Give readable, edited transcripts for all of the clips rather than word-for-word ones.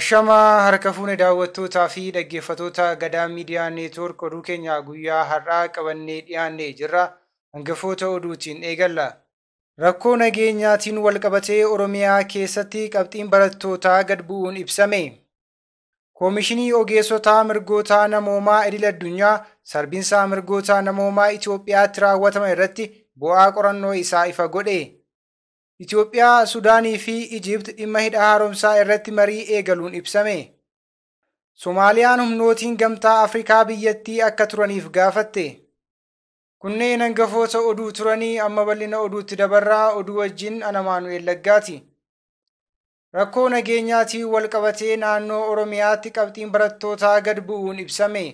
Ashamaa harka fuune daawwattootaa fi dhaggeeffattoota Gadaa Miidiyaa Neetwoork oduu keenya guyyaa har'aa qabannee dhiyaannee jirra. Hangafoota oduutiin eegalla. Rakkoo nageenyaatiin walqabatee Oromiyaa keessatti qabxiin barattootaa gad bu'uun ibsame. Koomishinii ogeessotaa mirgoota namoomaa idil-addunyaa sarbiinsa mirgoota namoomaa Itoophiyaatti raawwatame irratti bu'aa qorannoo isaa ifa godhe. Itoophiyaa, Sudaanii fi Ijipt dhimma hidha haaromsaa irratti marii eegaluun ibsame. Somaaliyaan humnootiin gamtaa Afrikaa biyyattii akka turaniif gaafatte. Kunneen hangafoota oduu turanii amma bal'ina oduutti dabarraa. Oduu wajjin ana Maanu'eel Laggaati. Rakkoo nageenyaatiin walqabatee naannoo Oromiyaatti qabxiin barattootaa gad bu'uun ibsame.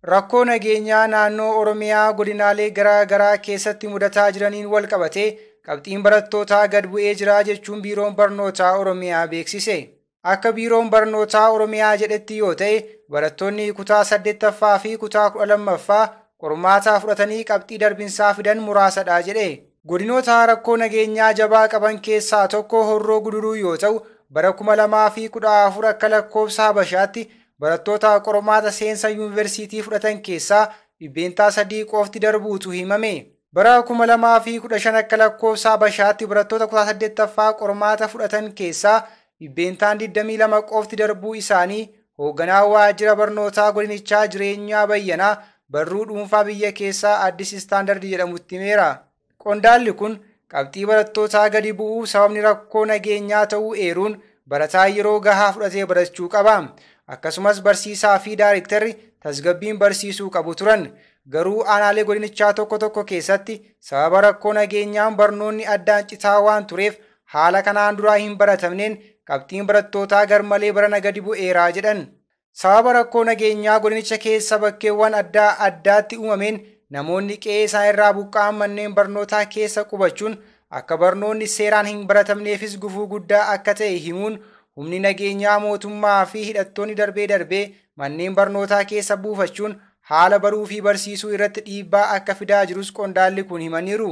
Rakkoo nageenyaa naannoo Oromiyaa godinaalee garaa garaa keessatti mudataa jiraniin walqabatee qabxiin barattootaa gad bu'ee jira jechuun Biiroon Barnootaa Oromiyaa beeksise. Akka Biiroon Barnootaa Oromiyaa jedhetti yoo ta'e, barattoonni kutaa 8ffaa fi kutaa 12ffaa qormaata fudhatanii qabxii darbinsaa fidan muraasadha jedhe. Godinoota rakkoo nageenyaa jabaa qaban keessaa tokko Horroo Guduruu yoo ta'u, bara 2014 akka lakkoofsa Habashaatti barattoota qormaata seensa yuunivarsiitii fudhatan keessaa 3% qofti darbuutu himame. Bara 2015 akka lakkoofsa Habashaatti barattoota kutaa 8ffaa qormaata fudhatan keessaa 22 qofti darbuu isaanii hoogganaa waajjira barnootaa godinichaa Jireenyaa Bayyanaa barruu dhuunfaa biyya keessaa Addis Istaandard jedhamutti himeera. Qondaalli kun qabxii barattootaa gadi bu'uu sababni rakkoo nageenyaa ta'uu eeruun barataa yeroo gahaa fudhatee barachuu qaba. Akkasumas barsiisaa fi daayirektarri tasgabbiin barsiisuu qabu turan. Garuu aanaalee godinichaa tokko tokko keessatti sababa rakkoo nageenyaan barnoonni addaan citaa waan tureef haala kanaan duraa hin baratamneen qabxiin barattootaa garmalee barana gadi bu'eeraa jedhan. Sababa rakkoo nageenyaa godinicha keessa bakkeewwan adda addaatti uumameen namoonni qe'ee isaan irraa buqqa'an manneen barnootaa keessa qubachuun akka barnoonni seeraan hin baratamneefis gufuu guddaa akka ta'e himuun humni nageenyaa mootummaa fi hidhattoonni darbee manneen barnootaa keessa buufachuun haala baruu fi barsiisuu irratti dhiibbaa akka fidaa jirus qondaalli kun himaniiru.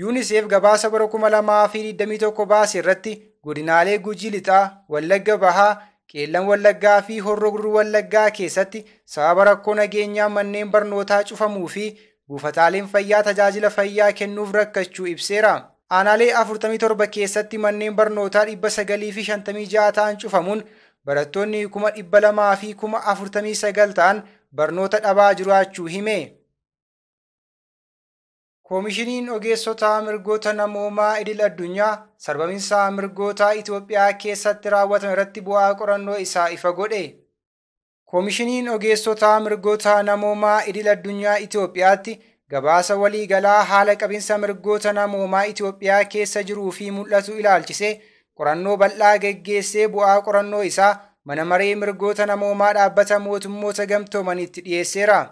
UNICEF gabaasa bara 2021 baase irratti godinaalee Gujii Lixaa, Wallagga Bahaa, Qeellan Wallaggaa fi Horroo Guduruu Wallaggaa keessatti sababa rakkoo nageenyaa manneen barnootaa cufamuu fi buufataaleen fayyaa tajaajila fayyaa kennuuf rakkachuu ibseera. Aanaalee 47 keessatti manneen barnootaa 956 ta'an cufamuun barattoonni 200,000 fi 49 ta'an barnoota dhabaa jiraachuu hime. Koomishiniin ogeessotaa mirgoota namoomaa idil-addunyaa sarbiinsa mirgoota Itoophiyaa keessatti raawwatame irratti bu'aa qorannoo isaa ifa godhe. Koomishiniin ogeessotaa mirgoota namoomaa idil-addunyaa Itoophiyaatti gabaasa waliigalaa haala qabinsa mirgoota namoomaa Itoophiyaa keessa jiruu fi mul'atu ilaalchisee qorannoo bal'aa geggeessee bu'aa qorannoo isaa mana maree mirgoota namoomaa dhaabbata mootummoota gamtoomanitti dhiyeesseera.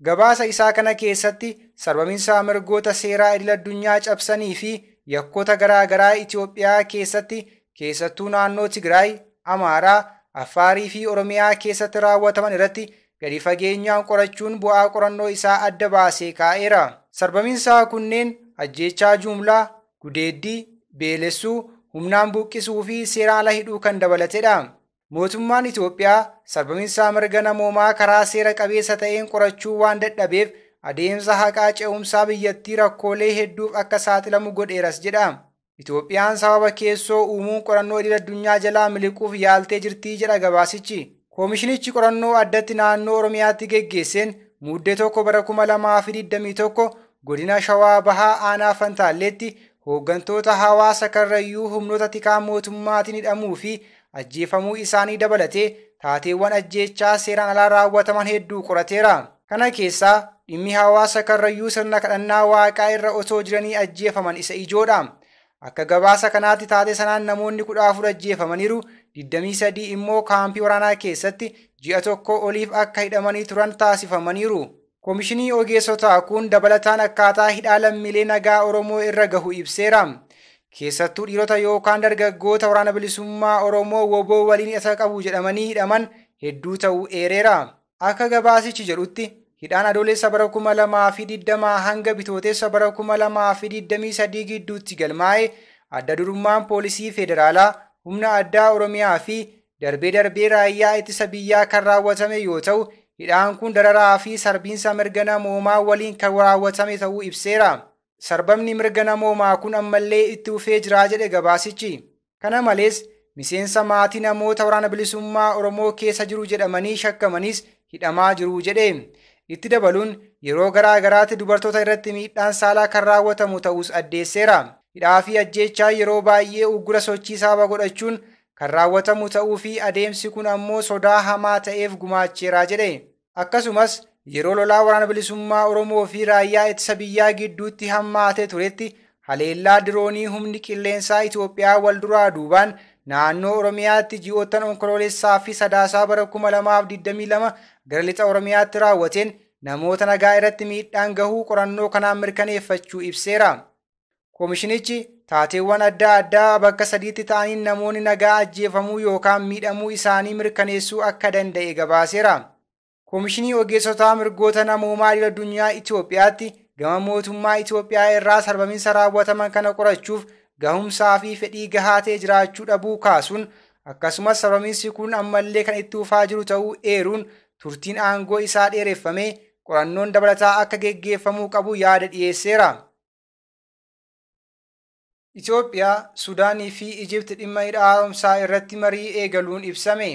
Gabaasa isaa kana keessatti sarbiinsa mirgoota seeraa idil-addunyaa cabsanii fi yakkoota garaa garaa Itoophiyaa keessatti keessattuu naannoo Tigraay, Amaaraa, Affaarii fi Oromiyaa keessatti raawwataman irratti gadi fageenyaan qorachuun bu'aa qorannoo isaa adda baasee kaa'eera. Sarbiinsa kunneen ajjeechaa jumlaa, gudeeddii, beelessuu, humnaan buqqisuu fi seeraan ala hidhuu kan dabalatedha. Mootummaan Itoophiyaa sarbiinsa mirga namoomaa karaa seera qabeessa ta'een qorachuu waan dadhabeef adeemsa haqaa ce'umsaa biyyattii rakkoolee hedduuf akka saaxilamu godheeras jedha. Itoophiyaan sababa keessoo uumuun qorannoo idil-addunyaa jalaa miliquuf yaaltee jirti jedha gabaasichi. Koomishinichi qorannoo addatti naannoo Oromiyaatti geggeesseen muddee 1 bara 2021 godina Shawaa Bahaa aanaa Fantaalleetti hooggantoota hawaasa Karrayyuu humnoota tikaa mootummaatiin hidhamuu fi ajjeefamuu isaanii dabalatee taateewwan ajjeechaa seeraan alaa raawwataman hedduu qorateera. Kana keessaa dhimmi hawaasa Karrayyuu sirna kadhannaa waaqaa irra osoo jiranii ajjeefaman isa ijoodha. Akka gabaasa kanaatti taatee sanaan namoonni 14 ajjeefamaniiru, 23 immoo kaampii waraanaa keessatti ji'a tokko oliif akka hidhamanii turan taasifamaniiru. Koomishinii ogeessotaa kun dabalataan akkaataa hidhaa lammiilee nagaa Oromoo irra gahu ibseera. Keessattuu dhiirota yookaan dargaggoota waraana bilisummaa Oromoo WBO waliin hidhata qabu jedhamanii hidhaman hedduu ta'uu eereera. Akka gabaasichi jedhutti hidhaan adoolessa bara 2020 hanga bitootessa bara 2023 gidduutti galmaa'e adda durummaan poolisii federaalaa humna addaa Oromiyaa fi darbee raayyaa ittisa biyyaa kan raawwatame yoo ta'u, hidhaan kun dararaa fi sarbiinsa mirga namoomaa waliin kan raawwatame ta'uu ibseera. Sarbamni mirga namoomaa kun ammallee itti fufee jira jedhe gabaasichi. Kana malees miseensa maatii namoota waraana bilisummaa Oromoo keessa jiru jedhamanii shakkamanis hidhamaa jiru jedhe. Itti dabaluun yeroo garaa garaatti dubartoota irratti miidhaan saalaa kan raawwatamu ta'us addeesseera. Hidhaa fi ajjeechaa yeroo baay'ee uggura sochii sababa godhachuun kan raawwatamu ta'uu fi adeemsi kun ammoo sodaa hamaa ta'eef gumaacheera jedhe. Akkasumas yeroo lolaa waraana bilisummaa Oromoo fi raayyaa ittisa biyyaa gidduutti hammaatee turetti haleellaa diroonii humni qilleensaa Itoophiyaa wal duraa duubaan naannoo Oromiyaatti ji'oottan onkoloolessaa fi sadaasaa bara 2022 gara lixa Oromiyaatti raawwateen namoota nagaa irratti miidhaan gahuu qorannoo kanaan mirkaneeffachuu ibseera. Koomishinichi taateewwan adda addaa bakka sadiitti ta'aniin namoonni nagaa ajjeefamuu yookaan miidhamuu isaanii mirkaneessuu akka danda'e gabaaseera. Koomishinii ogeessotaa mirgoota namoomaa idil addunyaa Itoophiyaatti gama mootummaa Itoophiyaa irraa sarbamiinsa raawwataman kana qorachuuf gahumsaa fi fedhii gahaa ta'e jiraachuu dhabuu kaasuun akkasumas sarbamiinsi kun ammallee kan itti fufaa jiru ta'uu eeruun turtiin aangoo isaa dheereffamee qorannoon dabalataa akka geggeeffamuu qabu yaada dhiyeesseera. Itoophiyaa, Sudaanii fi Ijipti dhimma hidha haaromsaa irratti marii eegaluun ibsame.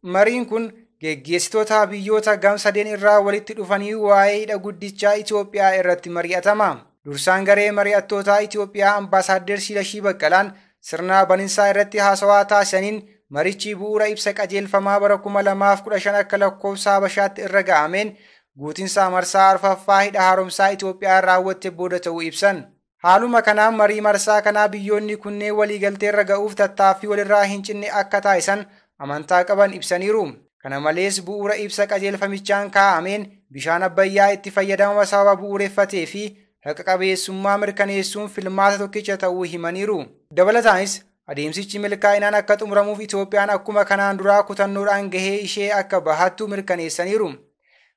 Mariin kun geggeessitoota biyyoota gam-sadeen irraa walitti dhufanii waa'ee hidha guddichaa Itoophiyaa irratti mari'atama. Dursaan garee mari'attootaa Itoophiyaa Ambaasaadder Silashii Baqqalaan sirna baninsaa irratti haasawaa taasisaniin marichi bu'uura ibsa qajeelfamaa bara 2015 akka lakkoofsa Habashaatti irra ga'ameen guutinsa marsaa arfaffaa hidha haaromsaa Itoophiyaa raawwatte booda ta'uu ibsan. Haaluma kanaan marii marsaa kanaa biyyoonni kunneen waliigaltee irra ga'uuf tattaaffii walirraa hin cinne akka taasisan amantaa qaban ibsaniiru. Kana malees bu'uura ibsa qajeelfamichaan kaa'ameen bishaan Abbayyaa itti fayyadama sababa bu'uureffatee fi haqa qabeessummaa mirkaneessuun filmaata tokkicha ta'uu himaniiru. Dabalataanis adeemsichi milkaa'inaan akka xumuramuuf Itoophiyaan akkuma kanaan duraa kutannoodhaan gahee ishee akka bahattu mirkaneessaniiru.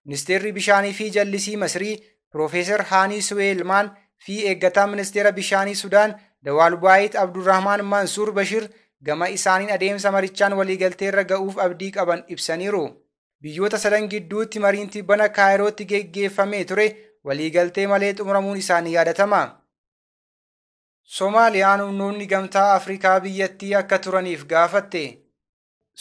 Ministeerri bishaanii fi jallisii Masrii Piroofeesar Haanii Suweelmaan fi eeggataan ministeera bishaanii Sudaan Dawaalbaayit Abdurrahmaan Mansuur Bashir gama isaaniin adeemsa marichaan waliigaltee irra ga'uuf abdii qaban ibsaniiru. Biyyoota sadan gidduutti mariin tibbana Kaayirootti geggeeffamee ture waliigaltee malee xumuramuun isaanii yaadatama. Soomaaliyaan humnoonni gamtaa Afrikaa biyyattii akka turaniif gaafatte.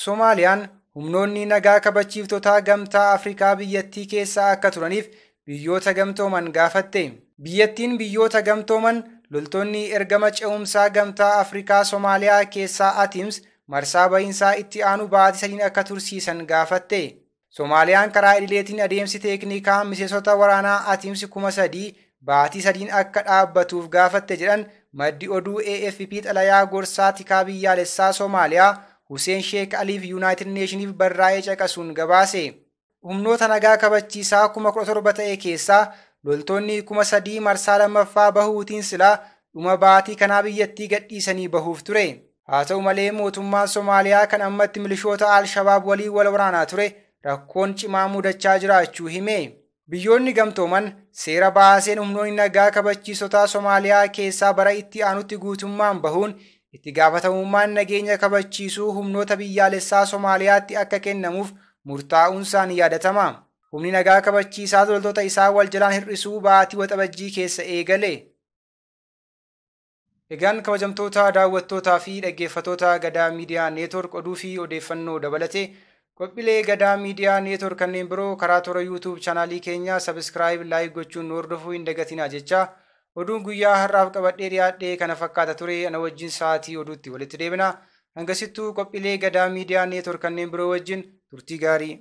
Soomaaliyaan humnoonni nagaa kabachiiftotaa gamtaa Afrikaa biyyattii keessaa akka turaniif biyyoota gamtooman gaafatte. Biyyattiin biyyoota gamtooman loltoonni ergama ce'umsaa gamtaa Afrikaa Soomaaliyaa keessaa ATMIS marsaa bahiinsaa itti aanu baatii sadiin akka tursiisan gaafatte. Soomaaliyaan karaa idileetiin adeemsi teeknikaa miseensota waraanaa ATMIS 3,000 baatii sadiin akka dhaabbatuuf gaafatte jedhan maddi oduu AFP xalayaa gorsaa tikaa biyyaalessaa Soomaaliyaa Hussein Sheek Aliif Yuunaayitid Neeshiniif barraa'ee caqasuun gabaase. Humnoota nagaa kabachiisaa 17,000 ta'e keessaa loltoonni 3,000 marsaa lammaffaa bahuutiin silaa dhuma baatii kanaa biyyattii gadhiisanii bahuuf ture. Haa ta'u malee mootummaan Soomaaliyaa kan ammatti milishoota Al-Shabaab waliin wal waraanaa ture rakkoon cimaa mudachaa jiraachuu hime. Biyyoonni gamtooman seera baaseen humnoonni nagaa kabachiisotaa Soomaaliyaa keessaa bara itti aanutti guutummaan bahuun itti gaafatamummaan nageenya kabachiisuu humnoota biyyaalessaa Soomaaliyaatti akka kennamuuf murtaa'uunsaan yaadatama. Humni nagaa kabachiisaa loltoota isaa wal jalaan hir'isuu baatii waxabajjii keessa eegale. Egaan kabajamtoota daawwattootaa fi dhaggeeffattoota Gadaa Miidiyaa Neetwork oduu fi odeeffannoo dabalatee qophiilee Gadaa Miidiyaa Neetwork kanneen biroo karaa toora YouTube chaanaalii keenya subscribe like gochuun hordofuu hin dagatinaa jecha oduun guyyaa har'aaf qabadhee dhiyaadhee kana fakkaata ture ana wajjin sa'aatii oduutti walitti deebina. Hangasittuu qophiilee Gadaa Miidiyaa Neetwork kanneen biroo wajjin turtii gaarii.